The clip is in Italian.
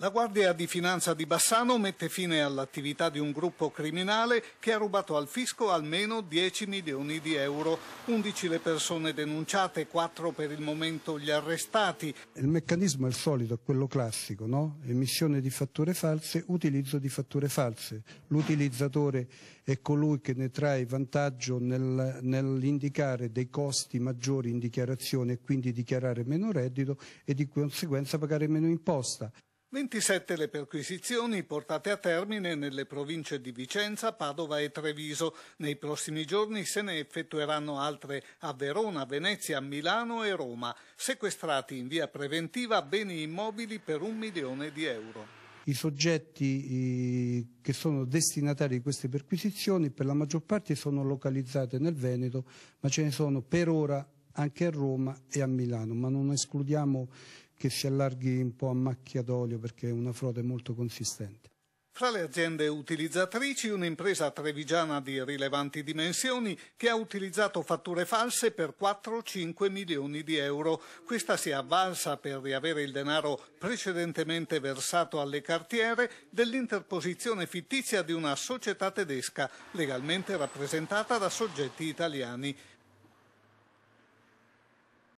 La Guardia di Finanza di Bassano mette fine all'attività di un gruppo criminale che ha rubato al fisco almeno 10 milioni di euro. 11 le persone denunciate, 4 per il momento gli arrestati. Il meccanismo è il solito, è quello classico, no? Emissione di fatture false, utilizzo di fatture false. L'utilizzatore è colui che ne trae vantaggio nell'indicare dei costi maggiori in dichiarazione e quindi dichiarare meno reddito e di conseguenza pagare meno imposta. 27 le perquisizioni portate a termine nelle province di Vicenza, Padova e Treviso. Nei prossimi giorni se ne effettueranno altre a Verona, Venezia, Milano e Roma. Sequestrati in via preventiva beni immobili per 1 milione di euro. I soggetti che sono destinatari di queste perquisizioni per la maggior parte sono localizzati nel Veneto, ma ce ne sono per ora anche a Roma e a Milano, ma non escludiamo che si allarghi un po' a macchia d'olio perché è una frode molto consistente. Fra le aziende utilizzatrici un'impresa trevigiana di rilevanti dimensioni che ha utilizzato fatture false per 4-5 milioni di euro. Questa si è avvalsa per riavere il denaro precedentemente versato alle cartiere dell'interposizione fittizia di una società tedesca legalmente rappresentata da soggetti italiani.